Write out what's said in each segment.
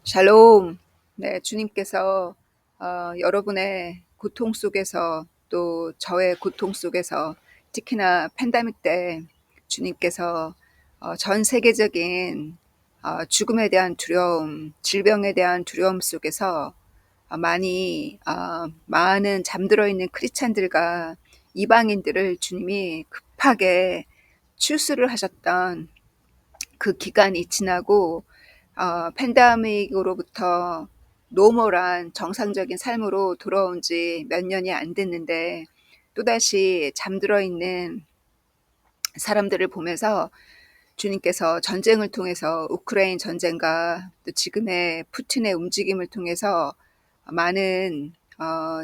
샬롬. 네, 주님께서 여러분의 고통 속에서 또 저의 고통 속에서 특히나 팬데믹 때 주님께서 전 세계적인 죽음에 대한 두려움, 질병에 대한 두려움 속에서 많은 잠들어 있는 크리스찬들과 이방인들을 주님이 급하게 출수를 하셨던 그 기간이 지나고 팬데믹으로부터 노멀한 정상적인 삶으로 돌아온 지 몇 년이 안 됐는데 또다시 잠들어 있는 사람들을 보면서 주님께서 전쟁을 통해서 우크라이나 전쟁과 또 지금의 푸틴의 움직임을 통해서 많은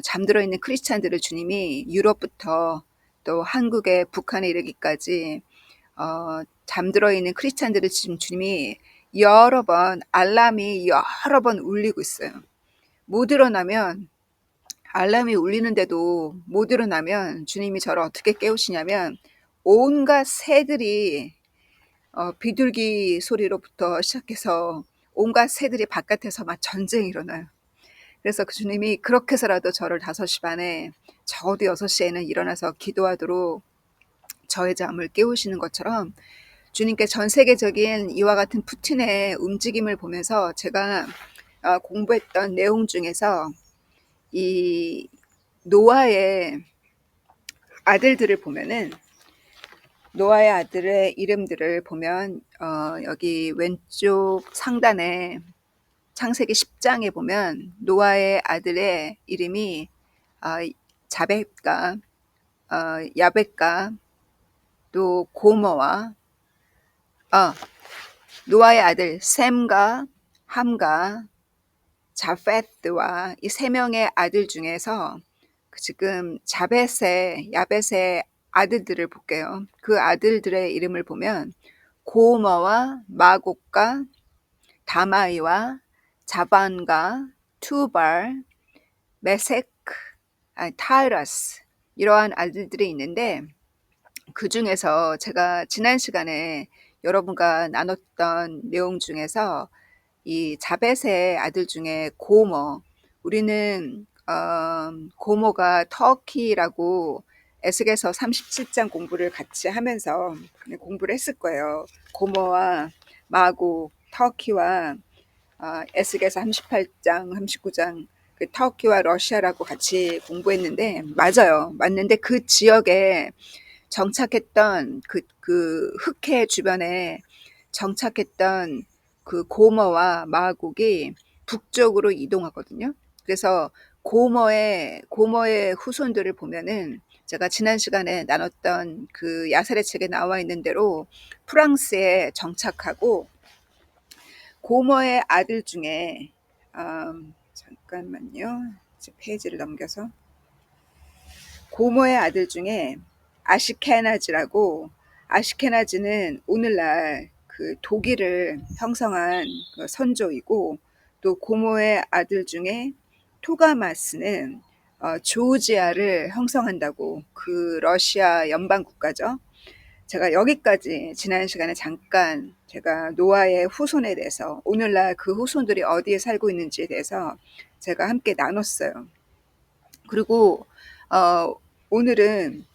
잠들어 있는 크리스찬들을 주님이 유럽부터 또 한국에 북한에 이르기까지 잠들어 있는 크리스찬들을 지금 주님이 여러 번 울리고 있어요. 못 일어나면 알람이 울리는데도 못 일어나면 주님이 저를 어떻게 깨우시냐면 온갖 새들이 비둘기 소리로부터 시작해서 온갖 새들이 바깥에서 막 전쟁이 일어나요. 그래서 그 주님이 그렇게 해서라도 저를 5시 반에 적어도 6시에는 일어나서 기도하도록 저의 잠을 깨우시는 것처럼 주님께 전 세계적인 이와 같은 푸틴의 움직임을 보면서 제가 공부했던 내용 중에서 이 노아의 아들들을 보면은 노아의 아들의 이름들을 보면 여기 왼쪽 상단에 창세기 10장에 보면 노아의 아들의 이름이 자벳과 야벳과 또 고모와 노아의 아들 셈과 함과 자페트와 이 세 명의 아들 중에서 지금 야벳의 아들들을 볼게요. 그 아들들의 이름을 보면 고머와 마곡과 다마이와 자반과 투발, 메섹, 타이러스 이러한 아들들이 있는데 그 중에서 제가 지난 시간에 여러분과 나눴던 내용 중에서 이 자벳의 아들 중에 고머, 우리는 고머가 터키라고 에스겔서 37장 공부를 같이 하면서 공부를 했을 거예요. 고머와 마고, 터키와 에스겔서 38장, 39장 그 터키와 러시아라고 같이 공부했는데 맞아요. 맞는데 그 지역에 정착했던 그 흑해 주변에 정착했던 그 고머와 마곡이 북쪽으로 이동하거든요. 그래서 고머의 후손들을 보면은 제가 지난 시간에 나눴던 그 야살의 책에 나와 있는 대로 프랑스에 정착하고 고머의 아들 중에 잠깐만요. 페이지를 넘겨서 고모의 아들 중에 아시케나즈는 오늘날 그 독일을 형성한 그 선조이고 또 고모의 아들 중에 토가마스는 조지아를 형성한다고 그 러시아 연방 국가죠. 제가 여기까지 지난 시간에 잠깐 제가 노아의 후손에 대해서 오늘날 그 후손들이 어디에 살고 있는지에 대해서 제가 함께 나눴어요. 그리고 오늘은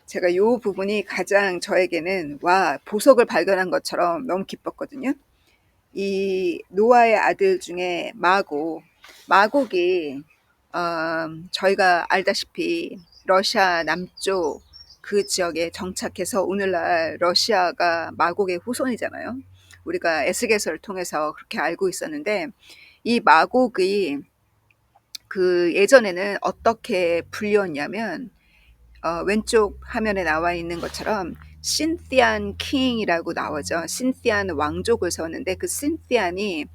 제가 이 부분이 가장 저에게는 보석을 발견한 것처럼 너무 기뻤거든요. 이 노아의 아들 중에 마곡이 저희가 알다시피 러시아 남쪽 그 지역에 정착해서 오늘날 러시아가 마곡의 후손이잖아요. 우리가 에스겔서를 통해서 그렇게 알고 있었는데 이 마곡이 그 예전에는 어떻게 불렸냐면 왼쪽 화면에 나와 있는 것처럼 신티안 킹이라고 나오죠. 신티안 왕족을 세웠는데 그 신티안이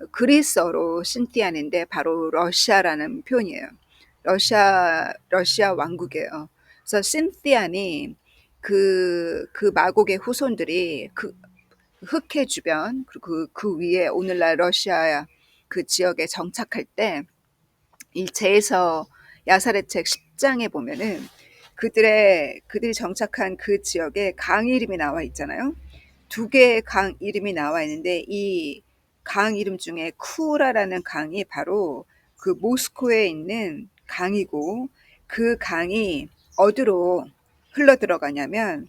그리스어로 신티안인데 바로 러시아라는 표현이에요. 러시아 왕국이에요. 그래서 신티안이 그 마곡의 후손들이 그 흑해 주변 그리고 그 위에 오늘날 러시아 그 지역에 정착할 때 일제에서 야살의 책 10장에 보면은 그들이 정착한 그 지역에 강 이름이 나와 있잖아요. 두 개의 강 이름이 나와 있는데 이 강 이름 중에 쿠라라는 강이 바로 그 모스크바에 있는 강이고, 그 강이 어디로 흘러 들어가냐면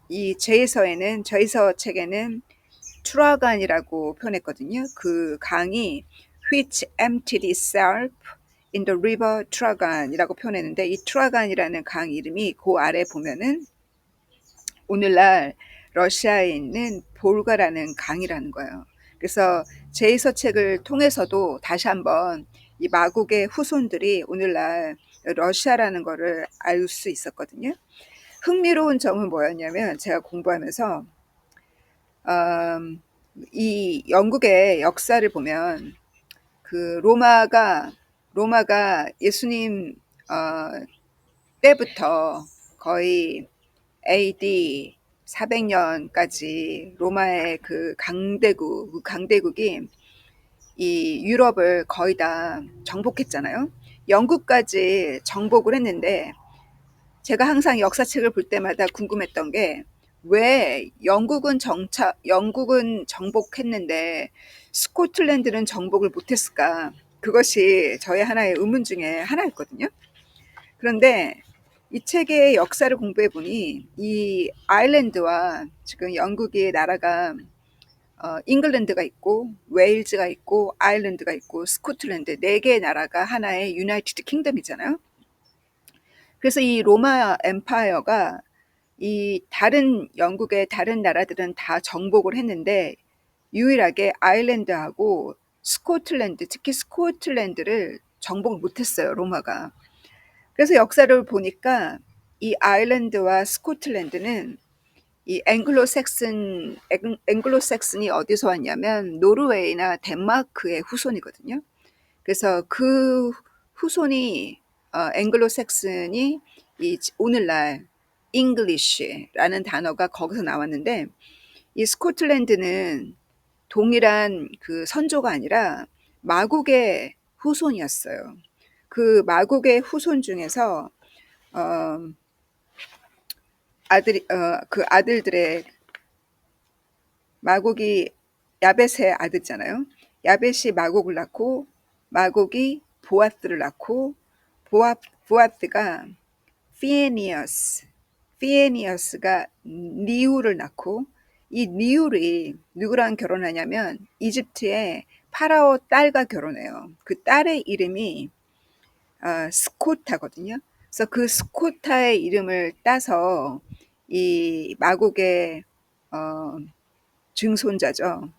이 저희서 책에는 트라간이라고 표현했거든요. 그 강이 which emptied itself in the river 트라간이라고 표현했는데, 이 트라간이라는 강 이름이 그 아래 보면은 오늘날 러시아에 있는 볼가라는 강이라는 거예요. 그래서 제2서책을 통해서도 다시 한번 이 마국의 후손들이 오늘날 러시아라는 거를 알 수 있었거든요. 흥미로운 점은 뭐였냐면, 제가 공부하면서 이 영국의 역사를 보면 그 로마가 예수님 때부터 거의 AD 400년까지 로마의 그 강대국이 이 유럽을 거의 다 정복했잖아요. 영국까지 정복을 했는데, 제가 항상 역사책을 볼 때마다 궁금했던 게, 왜 영국은 정복했는데 스코틀랜드는 정복을 못했을까? 그것이 저의 하나의 의문 중에 하나였거든요. 그런데 이 책의 역사를 공부해 보니, 이 아일랜드와 지금 영국의 나라가 잉글랜드가 있고, 웨일즈가 있고, 아일랜드가 있고, 스코틀랜드, 네 개의 나라가 하나의 유나이티드 킹덤이잖아요. 그래서 이 로마 엠파이어가 이 영국의 다른 나라들은 다 정복을 했는데, 유일하게 아일랜드하고 스코틀랜드, 특히 스코틀랜드를 정복을 못했어요, 로마가. 그래서 역사를 보니까 이 아일랜드와 스코틀랜드는 이 앵글로색슨이 어디서 왔냐면 노르웨이나 덴마크의 후손이거든요. 그래서 그 후손이 앵글로색슨이 오늘날 English라는 단어가 거기서 나왔는데, 이 스코틀랜드는 동일한 그 선조가 아니라 마국의 후손이었어요. 그 마국의 후손 중에서 어, 그 아들들의 마곡이 야벳의 아들잖아요. 야벳이 마곡을 낳고, 마곡이 보아스를 낳고, 보아스가 피에니어스가 니우를 낳고, 이 니울이 누구랑 결혼하냐면 이집트의 파라오 딸과 결혼해요. 그 딸의 이름이 스코타거든요. 그래서 그 스코타의 이름을 따서 이 마곡의 증손자죠.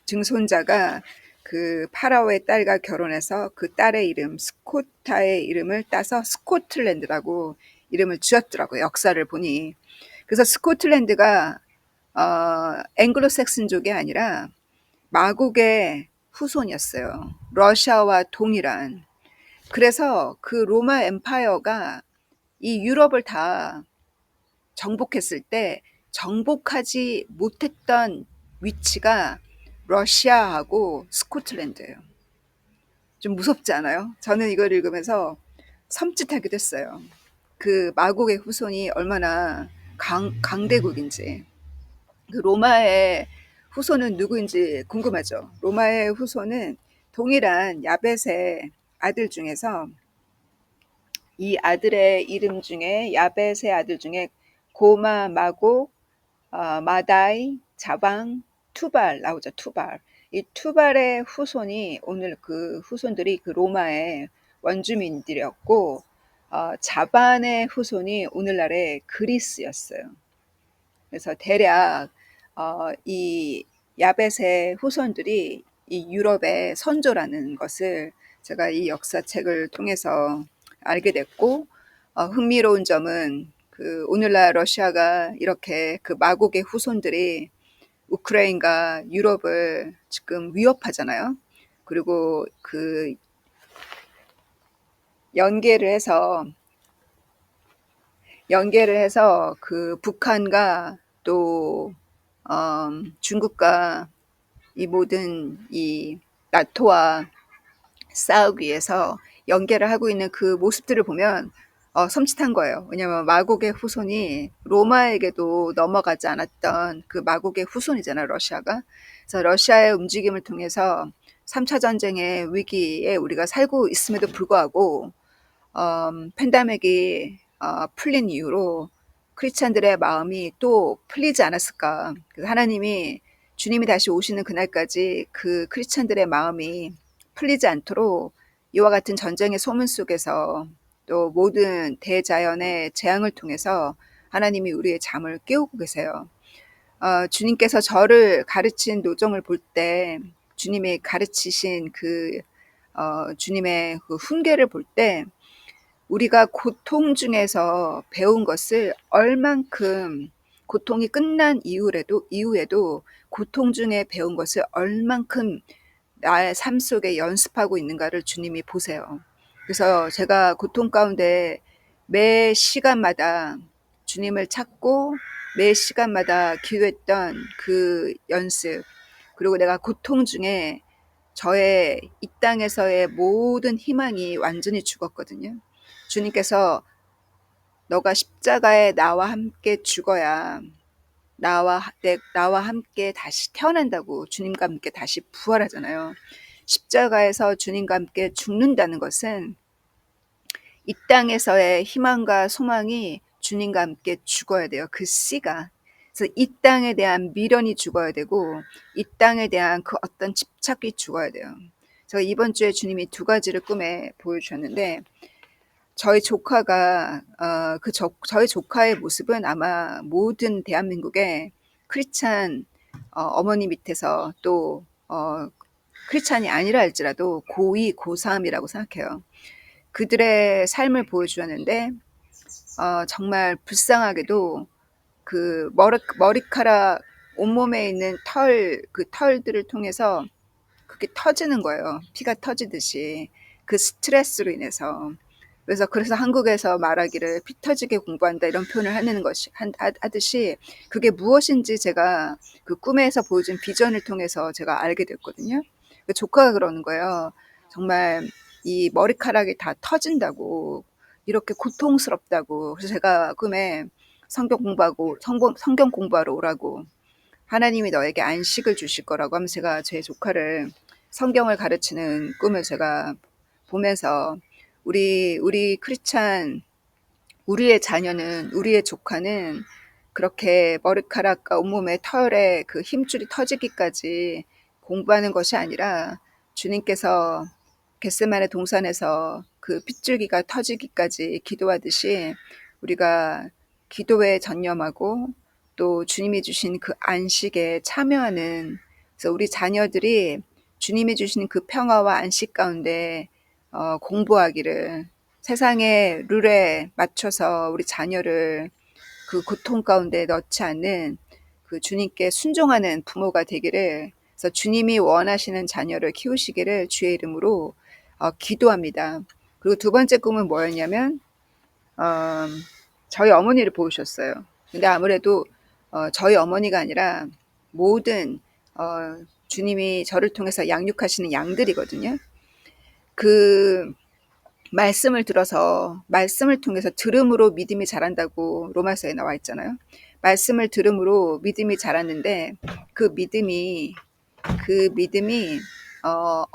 증손자가 그 파라오의 딸과 결혼해서 그 딸의 이름 스코타의 이름을 따서 스코틀랜드라고 이름을 지었더라고요. 역사를 보니. 그래서 스코틀랜드가 앵글로색슨족이 아니라 마국의 후손이었어요. 러시아와 동일한. 그래서 그 로마 엠파이어가 이 유럽을 다 정복했을 때 정복하지 못했던 위치가 러시아하고 스코틀랜드예요. 좀 무섭지 않아요? 저는 이걸 읽으면서 섬찟하기도 했어요. 그 마곡의 후손이 얼마나 강대국인지. 그 로마의 후손은 누구인지 궁금하죠? 로마의 후손은 동일한 야벳의 아들 중에서, 이 아들의 이름 중에, 야벳의 아들 중에 고마, 마고, 마다이, 자방, 투발 나오죠. 투발. 이 투발의 후손이 오늘 그 후손들이 그 로마의 원주민들이었고, 자반의 후손이 오늘날의 그리스였어요. 그래서 대략 이 야벳의 후손들이 이 유럽의 선조라는 것을 제가 이 역사책을 통해서 알게 됐고, 흥미로운 점은 그 오늘날 러시아가 이렇게 그 마곡의 후손들이 우크라이나가 유럽을 지금 위협하잖아요. 그리고 그 연계를 해서 그 북한과 또 중국과 이 모든 이 나토와 싸우기 위해서 연계를 하고 있는 그 모습들을 보면 섬찟한 거예요. 왜냐면 마곡의 후손이 로마에게도 넘어가지 않았던 그 마곡의 후손이잖아요, 러시아가. 그래서 러시아의 움직임을 통해서 3차 전쟁의 위기에 우리가 살고 있음에도 불구하고 팬데믹이 풀린 이후로 크리스찬들의 마음이 또 풀리지 않았을까. 그래서 하나님이 주님이 다시 오시는 그날까지 그 크리스찬들의 마음이 풀리지 않도록 이와 같은 전쟁의 소문 속에서 또 모든 대자연의 재앙을 통해서 하나님이 우리의 잠을 깨우고 계세요. 주님께서 저를 가르친 노정을 볼 때, 주님이 가르치신 주님의 그 훈계를 볼 때, 우리가 고통 중에서 배운 것을 얼만큼 고통이 끝난 이후에도 고통 중에 배운 것을 얼만큼 나의 삶 속에 연습하고 있는가를 주님이 보세요. 그래서 제가 고통 가운데 매 시간마다 주님을 찾고 매 시간마다 기도했던 그 연습, 그리고 내가 고통 중에 저의 이 땅에서의 모든 희망이 완전히 죽었거든요. 주님께서 너가 십자가에 나와 함께 죽어야 나와 함께 다시 태어난다고, 주님과 함께 다시 부활하잖아요. 십자가에서 주님과 함께 죽는다는 것은 이 땅에서의 희망과 소망이 주님과 함께 죽어야 돼요. 그 씨가. 그래서 이 땅에 대한 미련이 죽어야 되고 이 땅에 대한 그 어떤 집착이 죽어야 돼요. 제가 이번 주에 주님이 두 가지를 꿈에 보여주셨는데, 저희 조카가 저희 조카의 모습은 아마 모든 대한민국의 크리스찬 어머니 밑에서 또 크리스찬이 아니라 할지라도 고2, 고3이라고 생각해요. 그들의 삶을 보여주었는데 정말 불쌍하게도 그 머리카락 온몸에 있는 그 털들을 통해서 그게 터지는 거예요. 피가 터지듯이 그 스트레스로 인해서. 그래서 한국에서 말하기를 피 터지게 공부한다 이런 표현을 하듯이 그게 무엇인지 제가 그 꿈에서 보여준 비전을 통해서 제가 알게 됐거든요. 조카가 그러는 거예요. 정말 이 머리카락이 다 터진다고, 이렇게 고통스럽다고. 그래서 제가 꿈에 성경 공부하러 오라고, 하나님이 너에게 안식을 주실 거라고 하면서 제가 제 조카를 성경을 가르치는 꿈을 제가 보면서, 우리 크리스찬, 우리의 조카는 그렇게 머리카락과 온몸의 털에 그 힘줄이 터지기까지 공부하는 것이 아니라 주님께서 겟세마네 동산에서 그 핏줄기가 터지기까지 기도하듯이 우리가 기도에 전념하고 또 주님이 주신 그 안식에 참여하는, 그래서 우리 자녀들이 주님이 주신 그 평화와 안식 가운데 공부하기를, 세상의 룰에 맞춰서 우리 자녀를 그 고통 가운데 넣지 않는 그 주님께 순종하는 부모가 되기를, 그래서 주님이 원하시는 자녀를 키우시기를 주의 이름으로 기도합니다. 그리고 두 번째 꿈은 뭐였냐면 어, 저희 어머니를 보셨어요. 근데 아무래도 저희 어머니가 아니라 모든 주님이 저를 통해서 양육하시는 양들이거든요. 그 말씀을 통해서 들음으로 믿음이 자란다고 로마서에 나와 있잖아요. 말씀을 들음으로 믿음이 자랐는데 그 믿음이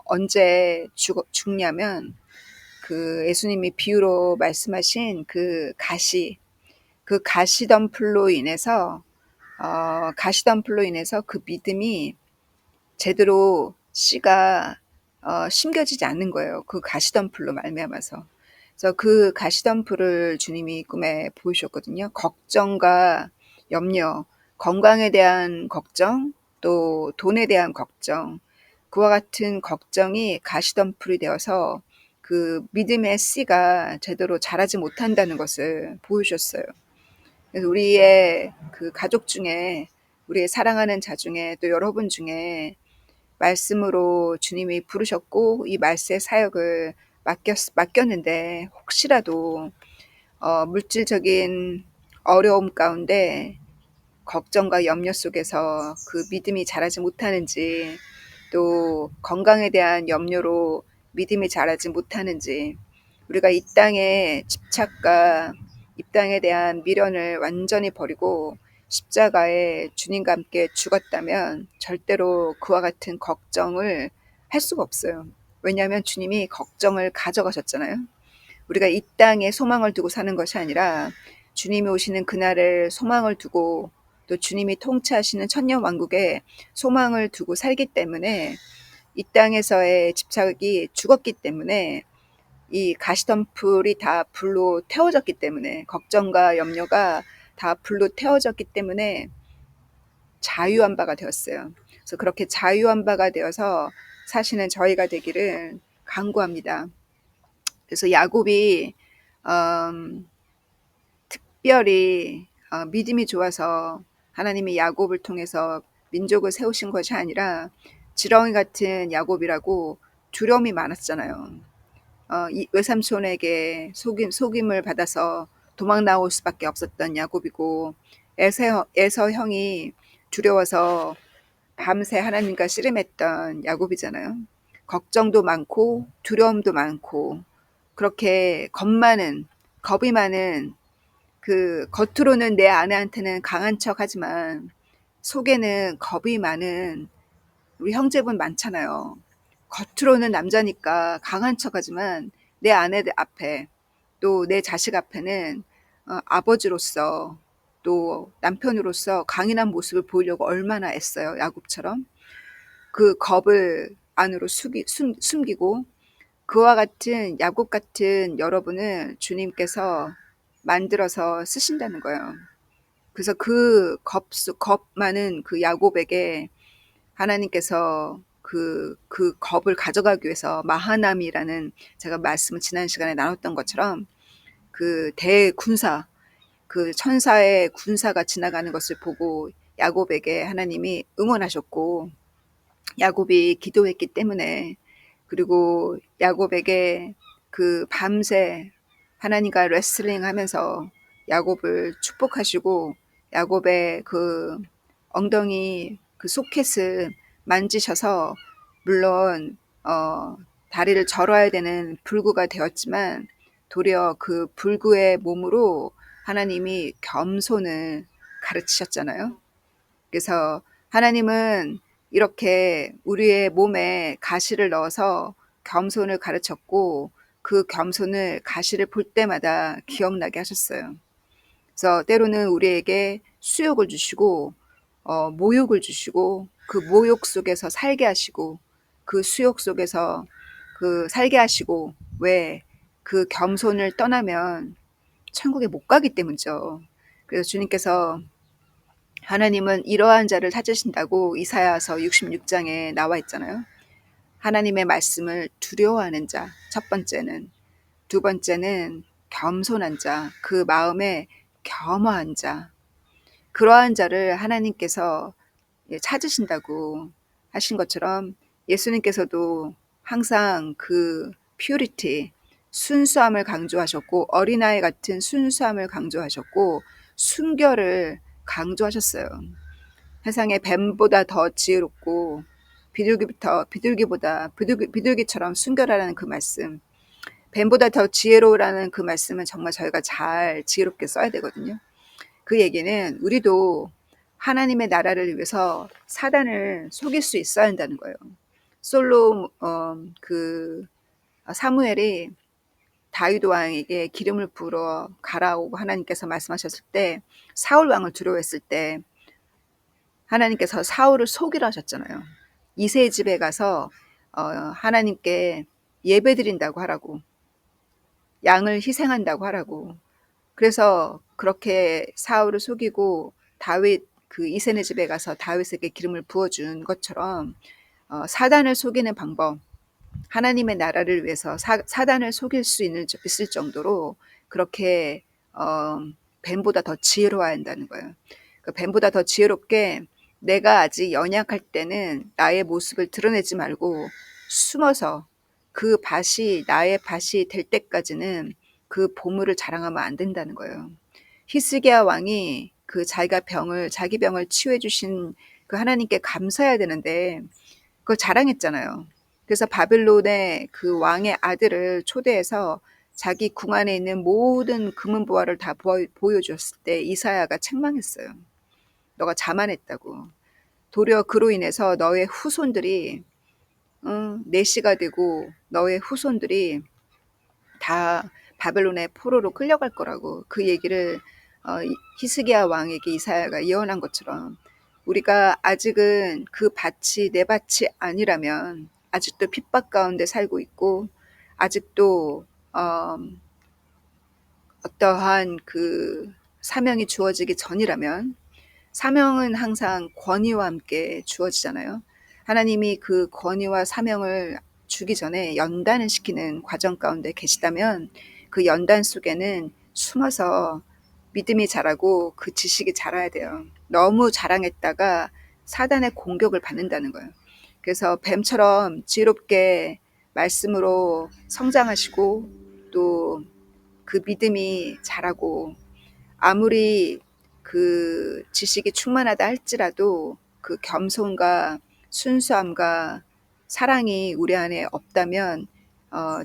언제 죽냐면 그 예수님이 비유로 말씀하신 그 가시덤불로 인해서 그 믿음이 제대로 씨가 심겨지지 않는 거예요. 그 가시덤불로 말미암아서. 그래서 그 가시덤불을 주님이 꿈에 보이셨거든요. 걱정과 염려, 건강에 대한 걱정, 또 돈에 대한 걱정, 그와 같은 걱정이 가시덤불이 되어서 그 믿음의 씨가 제대로 자라지 못한다는 것을 보여주셨어요. 그래서 우리의 그 가족 중에, 우리의 사랑하는 자 중에, 또 여러분 중에 말씀으로 주님이 부르셨고 이 말씀의 사역을 맡겼는데, 혹시라도 물질적인 어려움 가운데 걱정과 염려 속에서 그 믿음이 자라지 못하는지, 또 건강에 대한 염려로 믿음이 자라지 못하는지, 우리가 이 땅의 집착과 이 땅에 대한 미련을 완전히 버리고 십자가에 주님과 함께 죽었다면 절대로 그와 같은 걱정을 할 수가 없어요. 왜냐하면 주님이 걱정을 가져가셨잖아요. 우리가 이 땅에 소망을 두고 사는 것이 아니라 주님이 오시는 그날을 소망을 두고 또 주님이 통치하시는 천년왕국에 소망을 두고 살기 때문에 이 땅에서의 집착이 죽었기 때문에 이 가시덤불이 다 불로 태워졌기 때문에 걱정과 염려가 다 불로 태워졌기 때문에 자유한 바가 되었어요. 그래서 그렇게 자유한 바가 되어서 사시는 저희가 되기를 간구합니다. 그래서 야곱이 특별히 믿음이 좋아서 하나님이 야곱을 통해서 민족을 세우신 것이 아니라 지렁이 같은 야곱이라고 두려움이 많았잖아요. 이 외삼촌에게 속임을 받아서 도망 나올 수밖에 없었던 야곱이고 에서 형이 두려워서 밤새 하나님과 씨름했던 야곱이잖아요. 걱정도 많고 두려움도 많고 그렇게 겁이 많은 그 겉으로는 내 아내한테는 강한 척하지만 속에는 겁이 많은 우리 형제분 많잖아요. 겉으로는 남자니까 강한 척하지만 내 아내 앞에 또 내 자식 앞에는 아버지로서 또 남편으로서 강인한 모습을 보이려고 얼마나 애써요. 야곱처럼 그 겁을 안으로 숨기고 그와 같은 야곱 같은 여러분을 주님께서 만들어서 쓰신다는 거예요. 그래서 겁 많은 그 야곱에게 하나님께서 그 겁을 가져가기 위해서 마하남이라는 제가 말씀을 지난 시간에 나눴던 것처럼 그 대군사, 그 천사의 군사가 지나가는 것을 보고 야곱에게 하나님이 응원하셨고 야곱이 기도했기 때문에 그리고 야곱에게 그 밤새 하나님과 레슬링 하면서 야곱을 축복하시고 야곱의 그 엉덩이 그 소켓을 만지셔서 물론 다리를 절어야 되는 불구가 되었지만 도리어 그 불구의 몸으로 하나님이 겸손을 가르치셨잖아요. 그래서 하나님은 이렇게 우리의 몸에 가시를 넣어서 겸손을 가르쳤고 그 겸손을 가시를 볼 때마다 기억나게 하셨어요. 그래서 때로는 우리에게 수욕을 주시고 모욕을 주시고 그 모욕 속에서 살게 하시고 그 수욕 속에서 그 살게 하시고 왜 그 겸손을 떠나면 천국에 못 가기 때문이죠. 그래서 주님께서 하나님은 이러한 자를 찾으신다고 이사야서 66장에 나와 있잖아요. 하나님의 말씀을 두려워하는 자, 첫 번째는. 두 번째는 겸손한 자, 그 마음에 겸허한 자. 그러한 자를 하나님께서 찾으신다고 하신 것처럼 예수님께서도 항상 그 퓨리티, 순수함을 강조하셨고 어린아이 같은 순수함을 강조하셨고 순결을 강조하셨어요. 세상에 뱀보다 더 지혜롭고 비둘기처럼 순결하라는 그 말씀, 뱀보다 더 지혜로우라는 그 말씀은 정말 저희가 잘 지혜롭게 써야 되거든요. 그 얘기는 우리도 하나님의 나라를 위해서 사단을 속일 수 있어야 한다는 거예요. 사무엘이 다윗 왕에게 기름을 부어 가라오고 하나님께서 말씀하셨을 때 사울 왕을 두려워했을 때 하나님께서 사울을 속이라 하셨잖아요. 이새의 집에 가서 하나님께 예배드린다고 하라고, 양을 희생한다고 하라고. 그래서 그렇게 사울을 속이고 다윗 그 이새네 집에 가서 다윗에게 기름을 부어준 것처럼 사단을 속이는 방법, 하나님의 나라를 위해서 사단을 속일 수 있을 정도로 그렇게 뱀보다 더 지혜로워야 한다는 거예요. 그 뱀보다 더 지혜롭게 내가 아직 연약할 때는 나의 모습을 드러내지 말고 숨어서 그 밭이 나의 밭이 될 때까지는 그 보물을 자랑하면 안 된다는 거예요. 히스기야 왕이 그 자기 병을 치유해 주신 그 하나님께 감사해야 되는데 그걸 자랑했잖아요. 그래서 바빌론의 그 왕의 아들을 초대해서 자기 궁 안에 있는 모든 금은보화를 다 보여줬을 때 이사야가 책망했어요. 너가 자만했다고. 도리어 그로 인해서 너의 후손들이 내시가 되고 너의 후손들이 다 바벨론의 포로로 끌려갈 거라고 그 얘기를 히스기야 왕에게 이사야가 예언한 것처럼 우리가 아직은 그 밭이 내 밭이 아니라면 아직도 핍박 가운데 살고 있고 아직도 어떠한 그 사명이 주어지기 전이라면 사명은 항상 권위와 함께 주어지잖아요. 하나님이 그 권위와 사명을 주기 전에 연단을 시키는 과정 가운데 계시다면 그 연단 속에는 숨어서 믿음이 자라고 그 지식이 자라야 돼요. 너무 자랑했다가 사단의 공격을 받는다는 거예요. 그래서 뱀처럼 지혜롭게 말씀으로 성장하시고 또 그 믿음이 자라고 아무리 그 지식이 충만하다 할지라도 그 겸손과 순수함과 사랑이 우리 안에 없다면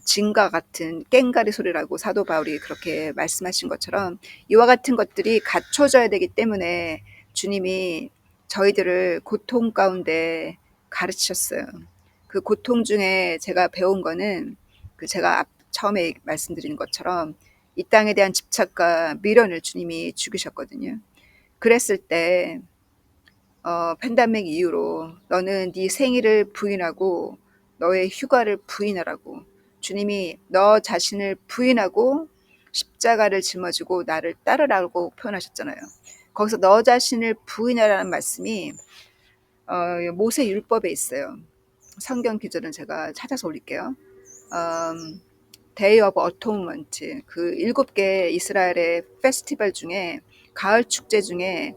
진과 같은 꽹가리 소리라고 사도 바울이 그렇게 말씀하신 것처럼 이와 같은 것들이 갖춰져야 되기 때문에 주님이 저희들을 고통 가운데 가르치셨어요. 그 고통 중에 제가 배운 거는 그 제가 처음에 말씀드린 것처럼 이 땅에 대한 집착과 미련을 주님이 죽이셨거든요. 그랬을 때 팬데믹 이후로 너는 네 생일을 부인하고 너의 휴가를 부인하라고 주님이 너 자신을 부인하고 십자가를 짊어지고 나를 따르라고 표현하셨잖아요. 거기서 너 자신을 부인하라는 말씀이 모세 율법에 있어요. 성경 기절은 제가 찾아서 올릴게요. Day of Atonement, 그 7개 이스라엘의 페스티벌 중에 가을 축제 중에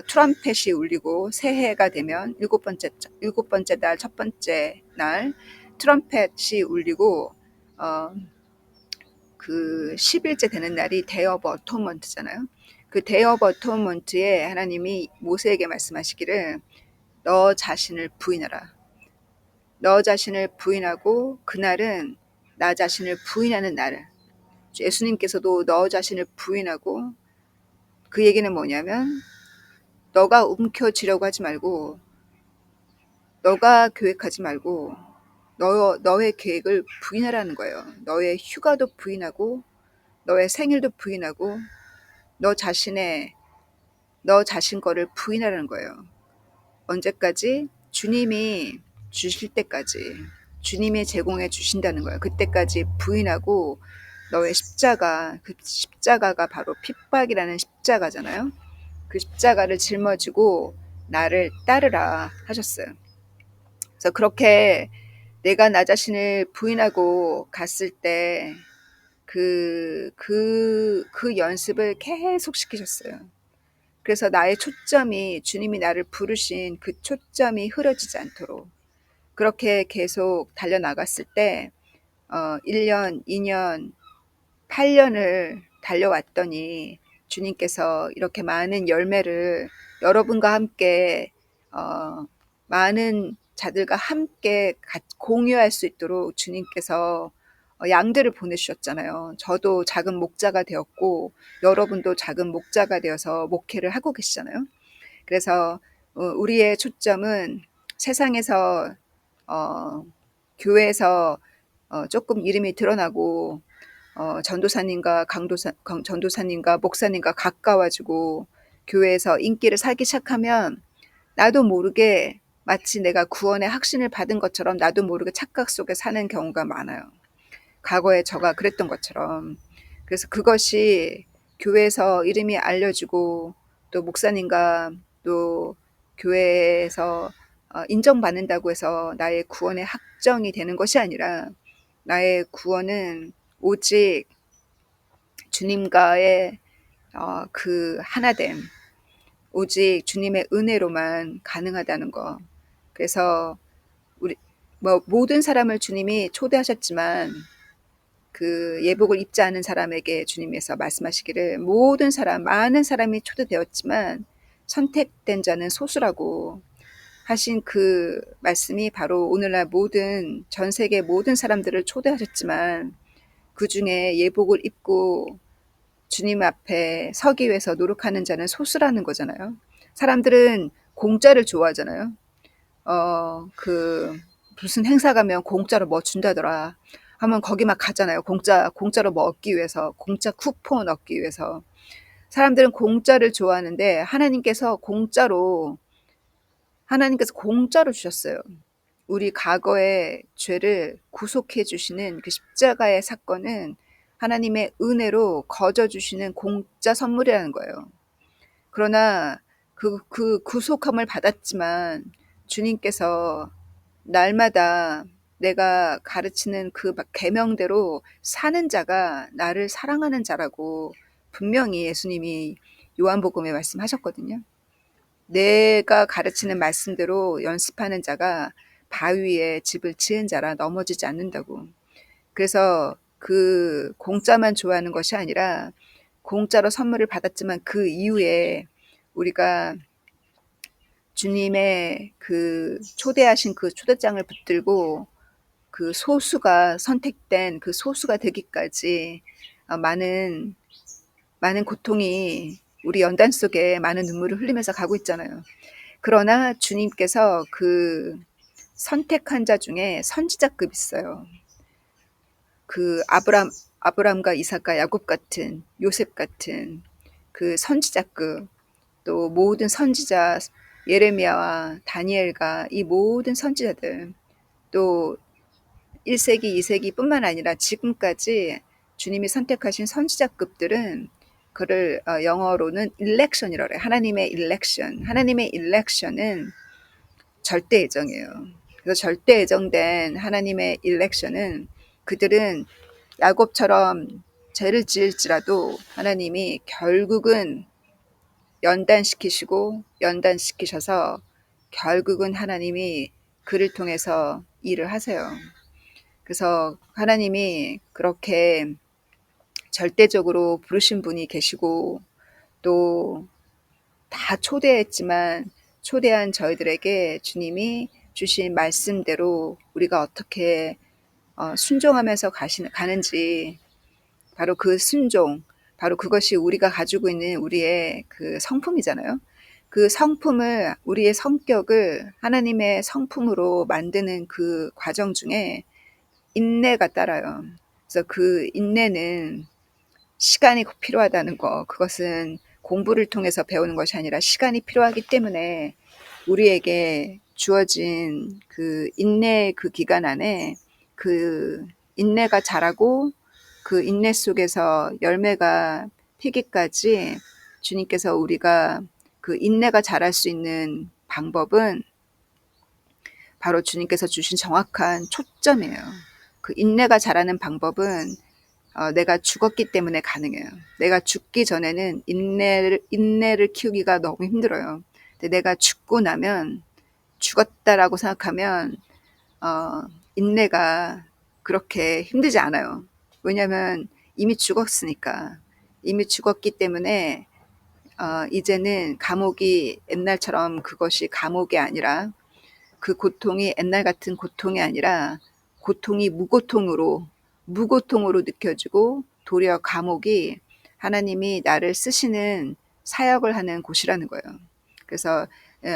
트럼펫이 울리고 새해가 되면 일곱 번째 날 첫 번째 날 트럼펫이 울리고 그 10일째 되는 날이 Day of Atonement잖아요. 그 Day of Atonement에 하나님이 모세에게 말씀하시기를 너 자신을 부인하라. 너 자신을 부인하고 그날은 나 자신을 부인하는 날. 예수님께서도 너 자신을 부인하고 그 얘기는 뭐냐면 너가 움켜쥐려고 하지 말고 너가 계획하지 말고 너의 계획을 부인하라는 거예요. 너의 휴가도 부인하고 너의 생일도 부인하고 너 자신 거를 부인하라는 거예요. 언제까지? 주님이 주실 때까지 주님이 제공해 주신다는 거예요. 그때까지 부인하고 너의 십자가, 그 십자가가 바로 핍박이라는 십자가잖아요. 그 십자가를 짊어지고 나를 따르라 하셨어요. 그래서 그렇게 내가 나 자신을 부인하고 갔을 때 그 연습을 계속 시키셨어요. 그래서 나의 초점이 주님이 나를 부르신 그 초점이 흐려지지 않도록 그렇게 계속 달려나갔을 때 1년, 2년, 8년을 달려왔더니 주님께서 이렇게 많은 열매를 여러분과 함께 많은 자들과 함께 공유할 수 있도록 주님께서 양들을 보내주셨잖아요. 저도 작은 목자가 되었고 여러분도 작은 목자가 되어서 목회를 하고 계시잖아요. 그래서 우리의 초점은 세상에서 교회에서 조금 이름이 드러나고 전도사님과 목사님과 가까워지고 교회에서 인기를 살기 시작하면 나도 모르게 마치 내가 구원의 확신을 받은 것처럼 나도 모르게 착각 속에 사는 경우가 많아요. 과거에 저가 그랬던 것처럼. 그래서 그것이 교회에서 이름이 알려지고 또 목사님과 또 교회에서 인정받는다고 해서 나의 구원의 확정이 되는 것이 아니라 나의 구원은 오직 주님과의 그 하나됨, 오직 주님의 은혜로만 가능하다는 거. 그래서 우리 모든 사람을 주님이 초대하셨지만 그 예복을 입지 않은 사람에게 주님께서 말씀하시기를 모든 사람, 많은 사람이 초대되었지만 선택된 자는 소수라고 하신 그 말씀이 바로 오늘날 전 세계 모든 사람들을 초대하셨지만 그중에 예복을 입고 주님 앞에 서기 위해서 노력하는 자는 소수라는 거잖아요. 사람들은 공짜를 좋아하잖아요. 무슨 행사 가면 공짜로 뭐 준다더라 하면 거기 막 가잖아요. 공짜로 뭐 얻기 위해서, 공짜 쿠폰 얻기 위해서. 사람들은 공짜를 좋아하는데 하나님께서 공짜로 주셨어요. 우리 과거의 죄를 구속해 주시는 그 십자가의 사건은 하나님의 은혜로 거저 주시는 공짜 선물이라는 거예요. 그러나 그 구속함을 받았지만 주님께서 날마다 내가 가르치는 그 계명대로 사는 자가 나를 사랑하는 자라고 분명히 예수님이 요한복음에 말씀하셨거든요. 내가 가르치는 말씀대로 연습하는 자가 바위에 집을 지은 자라 넘어지지 않는다고. 그래서 그 공짜만 좋아하는 것이 아니라 공짜로 선물을 받았지만 그 이후에 우리가 주님의 그 초대하신 그 초대장을 붙들고 그 소수가 선택된 그 소수가 되기까지 많은 고통이 우리 연단 속에 많은 눈물을 흘리면서 가고 있잖아요. 그러나 주님께서 그 선택한 자 중에 선지자급 있어요. 그 아브람과 이삭과 야곱 같은, 요셉 같은 그 선지자급, 또 모든 선지자 예레미야와 다니엘과 이 모든 선지자들, 또 1세기, 2세기 뿐만 아니라 지금까지 주님이 선택하신 선지자급들은 그를 영어로는 일렉션이라고 해요. 하나님의 일렉션. 하나님의 일렉션은 절대 예정이에요. 그래서 절대 예정된 하나님의 일렉션은 그들은 야곱처럼 죄를 지을지라도 하나님이 결국은 연단시키셔서 결국은 하나님이 그를 통해서 일을 하세요. 그래서 하나님이 그렇게 절대적으로 부르신 분이 계시고 또 다 초대했지만 초대한 저희들에게 주님이 주신 말씀대로 우리가 어떻게 순종하면서 가는지, 바로 그 순종, 바로 그것이 우리가 가지고 있는 우리의 그 성품이잖아요. 그 성품을, 우리의 성격을 하나님의 성품으로 만드는 그 과정 중에 인내가 따라요. 그래서 그 인내는 시간이 필요하다는 거, 그것은 공부를 통해서 배우는 것이 아니라 시간이 필요하기 때문에 우리에게 주어진 그 인내의 그 기간 안에 그 인내가 자라고 그 인내 속에서 열매가 피기까지 주님께서 우리가 그 인내가 자랄 수 있는 방법은 바로 주님께서 주신 정확한 초점이에요. 그 인내가 자라는 방법은 내가 죽었기 때문에 가능해요. 내가 죽기 전에는 인내를 키우기가 너무 힘들어요. 근데 내가 죽고 나면, 죽었다라고 생각하면 인내가 그렇게 힘들지 않아요. 왜냐하면 이미 죽었으니까. 이미 죽었기 때문에 이제는 감옥이 옛날처럼 그것이 감옥이 아니라, 그 고통이 옛날 같은 고통이 아니라 고통이 무고통으로 느껴지고, 도리어 감옥이 하나님이 나를 쓰시는 사역을 하는 곳이라는 거예요. 그래서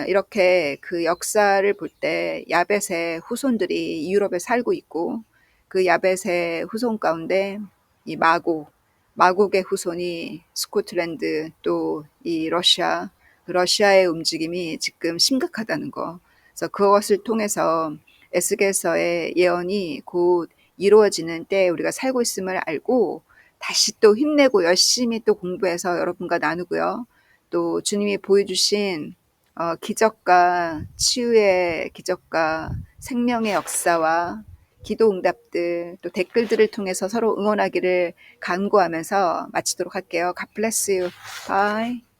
이렇게 그 역사를 볼 때 야벳의 후손들이 유럽에 살고 있고, 그 야벳의 후손 가운데 이 마곡의 후손이 스코틀랜드, 또 이 러시아의 움직임이 지금 심각하다는 거. 그래서 그것을 통해서 에스겔서의 예언이 곧 이루어지는 때에 우리가 살고 있음을 알고 다시 또 힘내고 열심히 또 공부해서 여러분과 나누고요. 또 주님이 보여주신 기적과 치유의 기적과 생명의 역사와 기도 응답들, 또 댓글들을 통해서 서로 응원하기를 간구하면서 마치도록 할게요. God bless you. Bye.